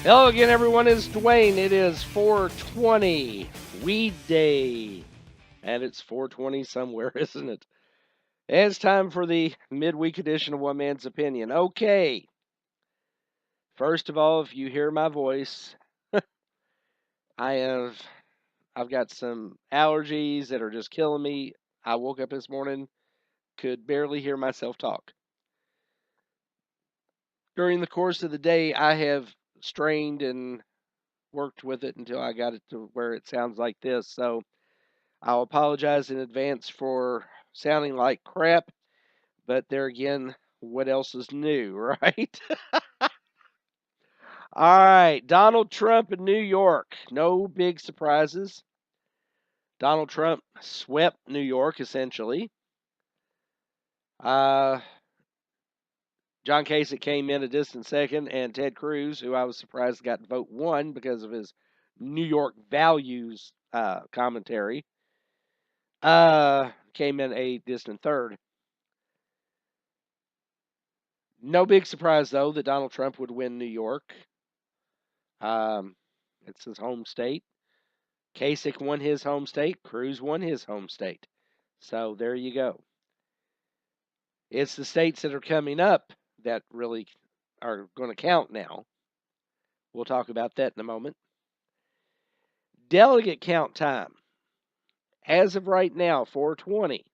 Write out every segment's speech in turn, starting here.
Hello again, everyone. It's Dwayne. It is 420 Weed Day, and it's 420 somewhere, isn't it? And it's time for the midweek edition of One Man's Opinion. Okay, first of all, if you hear my voice, I've got some allergies that are just killing me. I woke up this morning, could barely hear myself talk. During the course of the day, I have strained and worked with it until I got it to where it sounds like this. So I'll apologize in advance for sounding like crap, but there again, what else is new, right? All right, Donald Trump in New York. No big surprises. Donald Trump swept New York, essentially. Uh, John Kasich came in a distant second, and Ted Cruz, who I was surprised got vote one because of his New York values commentary, came in a distant third. No big surprise, though, that Donald Trump would win New York. It's his home state. Kasich won his home state. Cruz won his home state. So there you go. It's the states that are coming up that really are going to count now. We'll talk about that in a moment. Delegate count time. As of right now, 420,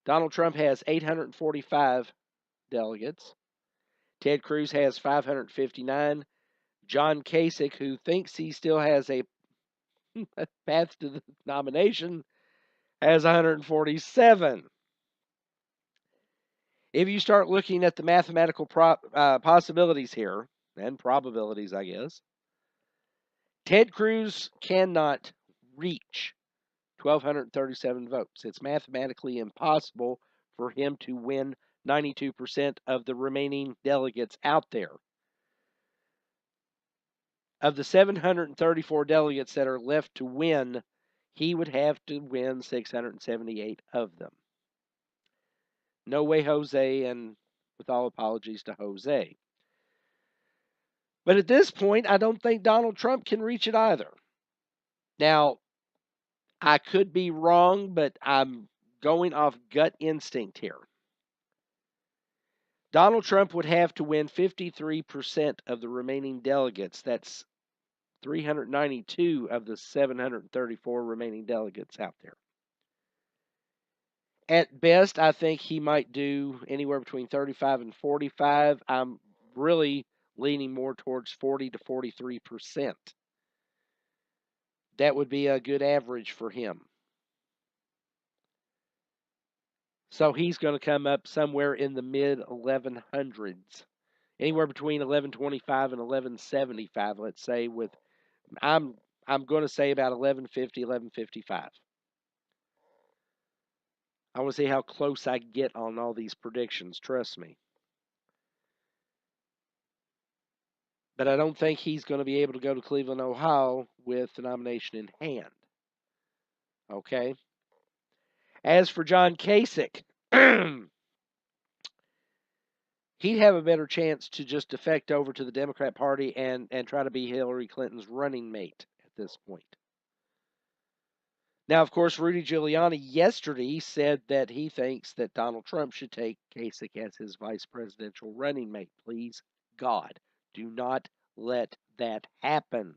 Donald Trump has 845 delegates. Ted Cruz has 559. John Kasich, who thinks he still has a path to the nomination, has 147. If you start looking at the mathematical possibilities here, and probabilities, I guess, Ted Cruz cannot reach 1,237 votes. It's mathematically impossible for him to win 92% of the remaining delegates out there. Of the 734 delegates that are left to win, he would have to win 678 of them. No way, Jose, and with all apologies to Jose. But at this point, I don't think Donald Trump can reach it either. Now, I could be wrong, but I'm going off gut instinct here. Donald Trump would have to win 53% of the remaining delegates. That's 392 of the 734 remaining delegates out there. At best, I think he might do anywhere between 35 and 45. I'm really leaning more towards 40 to 43%. That would be a good average for him. So he's going to come up somewhere in the mid 1100s, anywhere between 1125 and 1175. Let's say with I'm going to say about 1150, 1155. I want to see how close I get on all these predictions. Trust me. But I don't think he's going to be able to go to Cleveland, Ohio with the nomination in hand. Okay. As for John Kasich, he'd have a better chance to just defect over to the Democrat Party and try to be Hillary Clinton's running mate at this point. Now, of course, Rudy Giuliani yesterday said that he thinks that Donald Trump should take Kasich as his vice presidential running mate. Please, God, do not let that happen.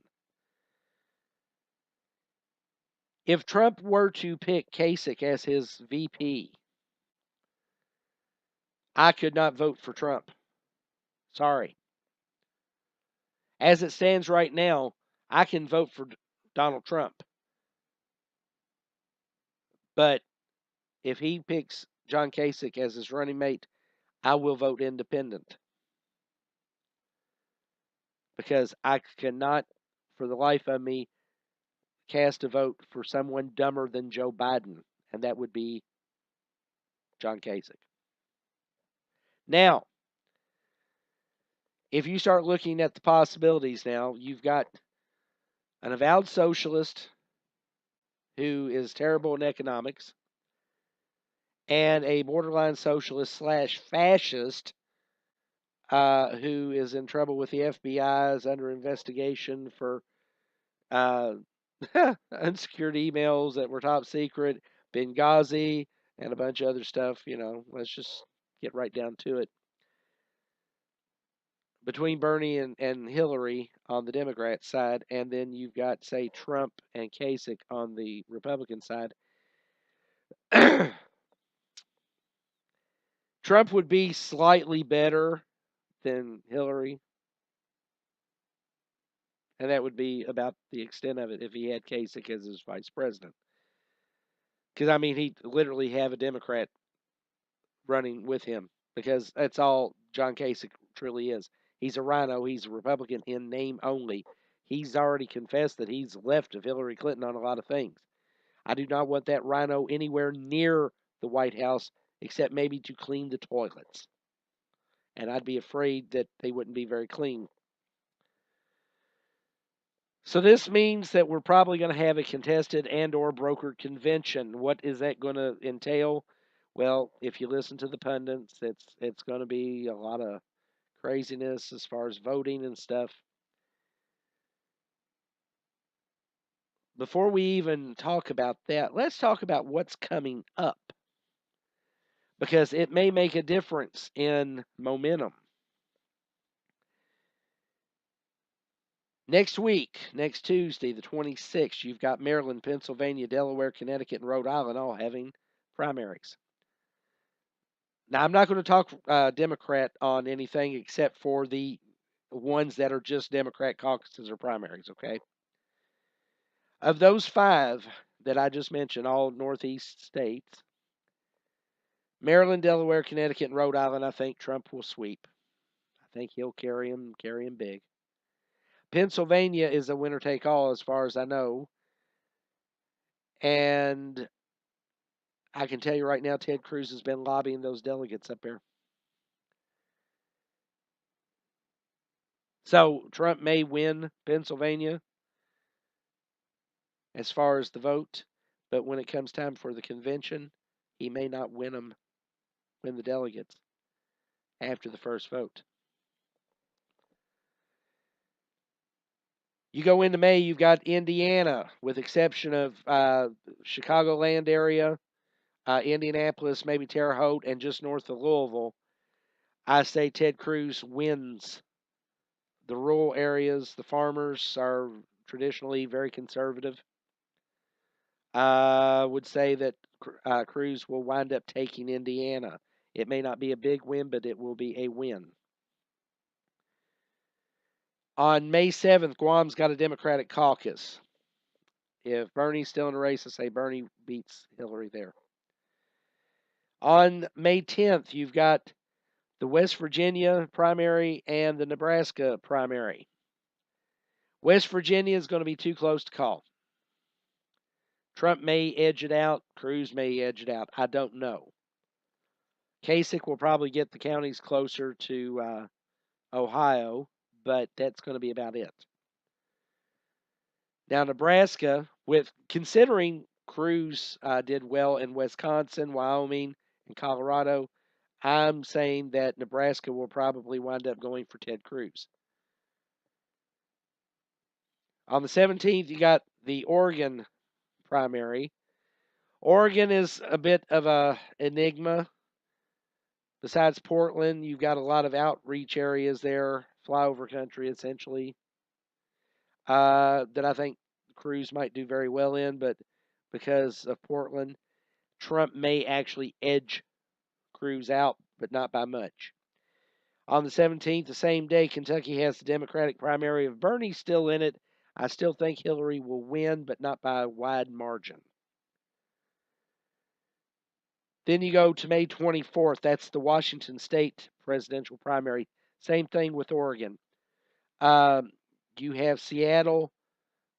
If Trump were to pick Kasich as his VP, I could not vote for Trump. Sorry. As it stands right now, I can vote for Donald Trump. But if he picks John Kasich as his running mate, I will vote independent. Because I cannot, for the life of me, cast a vote for someone dumber than Joe Biden, and that would be John Kasich. Now, if you start looking at the possibilities now, you've got an avowed socialist who is terrible in economics and a borderline socialist / fascist who is in trouble with the FBI, is under investigation for uh, unsecured emails that were top secret, Benghazi, and a bunch of other stuff. Let's just get right down to it. Between Bernie and Hillary on the Democrat side, and then you've got, say, Trump and Kasich on the Republican side. Trump would be slightly better than Hillary, and that would be about the extent of it if he had Kasich as his vice president. Because, I mean, he'd literally have a Democrat running with him, because that's all John Kasich truly is. He's a rhino. He's a Republican in name only. He's already confessed that he's left of Hillary Clinton on a lot of things. I do not want that rhino anywhere near the White House, except maybe to clean the toilets. And I'd be afraid that they wouldn't be very clean. So this means that we're probably going to have a contested and or brokered convention. What is that going to entail? Well, if you listen to the pundits, it's going to be a lot of craziness as far as voting and stuff. Before we even talk about that, let's talk about what's coming up, because it may make a difference in momentum. Next week, next Tuesday, the 26th, you've got Maryland, Pennsylvania, Delaware, Connecticut, and Rhode Island all having primaries. Now, I'm not going to talk Democrat on anything except for the ones that are just Democrat caucuses or primaries, okay? Of those 5 that I just mentioned, all Northeast states, Maryland, Delaware, Connecticut, and Rhode Island, I think Trump will sweep. I think he'll carry him big. Pennsylvania is a winner-take-all as far as I know. And I can tell you right now, Ted Cruz has been lobbying those delegates up there. So Trump may win Pennsylvania as far as the vote, but when it comes time for the convention, he may not win the delegates after the first vote. You go into May, you've got Indiana, with exception of Chicagoland area, Indianapolis, maybe Terre Haute, and just north of Louisville. I say Ted Cruz wins the rural areas. The farmers are traditionally very conservative. I would say that Cruz will wind up taking Indiana. It may not be a big win, but it will be a win. On May 7th, Guam's got a Democratic caucus. If Bernie's still in the race, I say Bernie beats Hillary there. On May 10th, you've got the West Virginia primary and the Nebraska primary. West Virginia is going to be too close to call. Trump may edge it out. Cruz may edge it out. I don't know. Kasich will probably get the counties closer to Ohio, but that's going to be about it. Now, Nebraska, with considering Cruz did well in Wisconsin, Wyoming, and Colorado, I'm saying that Nebraska will probably wind up going for Ted Cruz. On the 17th, you got the Oregon primary. Oregon is a bit of a enigma. Besides Portland, you've got a lot of outreach areas there, flyover country essentially, that I think Cruz might do very well in, but because of Portland, Trump may actually edge Cruz out, but not by much. On the 17th, the same day, Kentucky has the Democratic primary. If Bernie's still in it, I still think Hillary will win, but not by a wide margin. Then you go to May 24th. That's the Washington State presidential primary. Same thing with Oregon. You have Seattle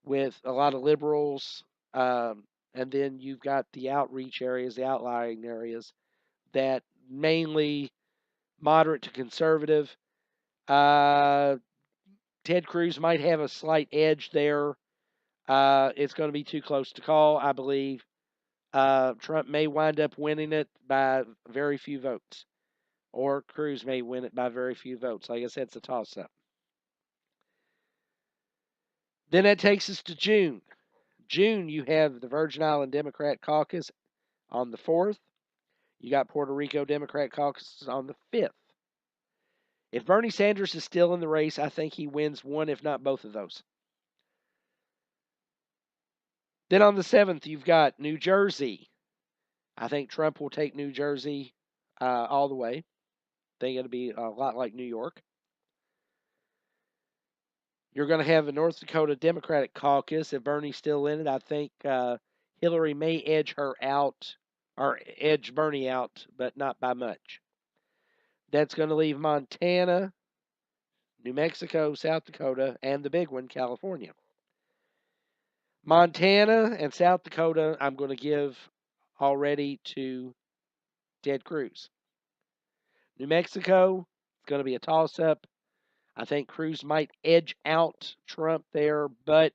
with a lot of liberals, and then you've got the outreach areas, the outlying areas, that mainly moderate to conservative. Ted Cruz might have a slight edge there. It's going to be too close to call, I believe. Trump may wind up winning it by very few votes. or Cruz may win it by very few votes. Like I said, it's a toss-up. Then that takes us to June. June, you have the Virgin Island Democrat Caucus on the 4th. You got Puerto Rico Democrat Caucus on the 5th. If Bernie Sanders is still in the race, I think he wins one, if not both of those. Then on the 7th, you've got New Jersey. I think Trump will take New Jersey all the way. I think it'll be a lot like New York. You're going to have a North Dakota Democratic caucus. If Bernie's still in it, I think Hillary may edge her out or edge Bernie out, but not by much. That's going to leave Montana, New Mexico, South Dakota, and the big one, California. Montana and South Dakota, I'm going to give already to Ted Cruz. New Mexico, it's going to be a toss-up. I think Cruz might edge out Trump there, but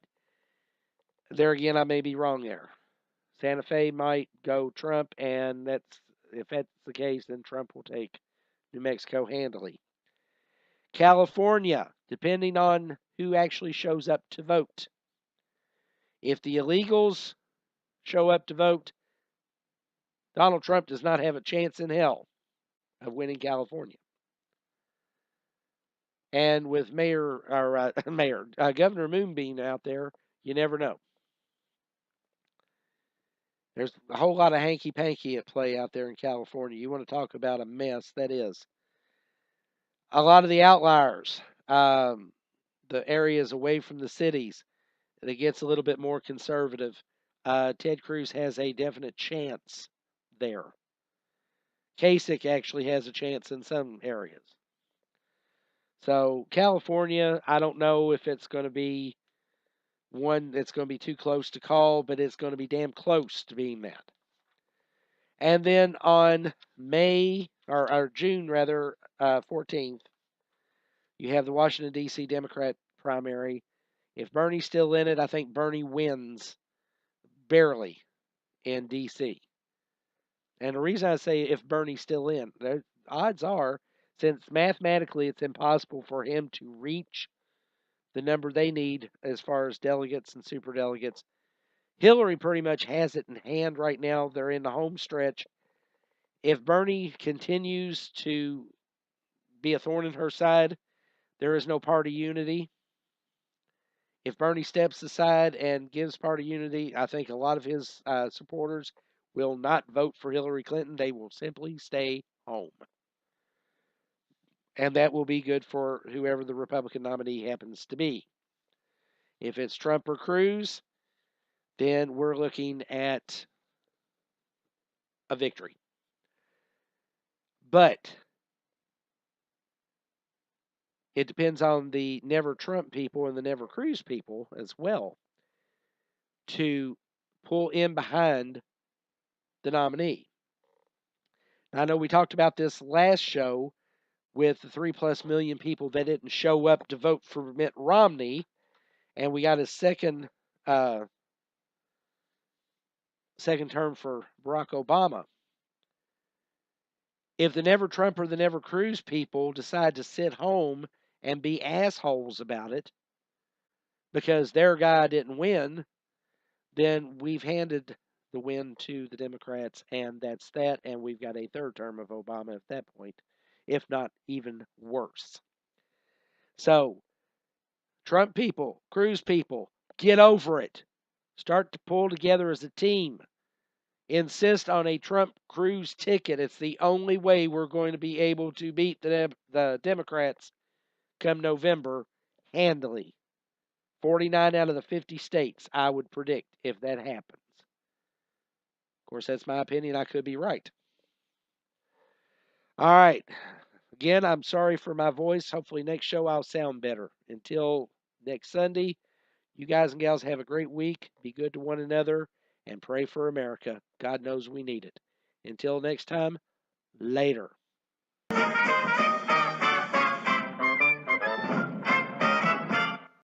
there again, I may be wrong there. Santa Fe might go Trump, and if that's the case, then Trump will take New Mexico handily. California, depending on who actually shows up to vote. If the illegals show up to vote, Donald Trump does not have a chance in hell of winning California. And with Governor Moonbeam out there, you never know. There's a whole lot of hanky-panky at play out there in California. You want to talk about a mess, that is. A lot of the outliers, the areas away from the cities, that gets a little bit more conservative. Ted Cruz has a definite chance there. Kasich actually has a chance in some areas. So California, I don't know if it's going to be one that's going to be too close to call, but it's going to be damn close to being that. And then on June 14th, you have the Washington, D.C. Democrat primary. If Bernie's still in it, I think Bernie wins barely in D.C. And the reason I say if Bernie's still in, the odds are, since mathematically it's impossible for him to reach the number they need as far as delegates and superdelegates, Hillary pretty much has it in hand right now. They're in the home stretch. If Bernie continues to be a thorn in her side, there is no party unity. If Bernie steps aside and gives party unity, I think a lot of his supporters will not vote for Hillary Clinton. They will simply stay home. And that will be good for whoever the Republican nominee happens to be. If it's Trump or Cruz, then we're looking at a victory. But it depends on the Never Trump people and the Never Cruz people as well to pull in behind the nominee. I know we talked about this last show with the 3+ million people that didn't show up to vote for Mitt Romney, and we got his second term for Barack Obama. If the Never Trump or the Never Cruz people decide to sit home and be assholes about it because their guy didn't win, then we've handed the win to the Democrats, and that's that, and we've got a third term of Obama at that point, if not even worse. So, Trump people, Cruz people, get over it. Start to pull together as a team. Insist on a Trump-Cruz ticket. It's the only way we're going to be able to beat the Democrats come November handily. 49 out of the 50 states, I would predict, if that happens. Of course, that's my opinion. I could be right. All right. Again, I'm sorry for my voice. Hopefully next show I'll sound better. Until next Sunday, you guys and gals have a great week. Be good to one another and pray for America. God knows we need it. Until next time, later.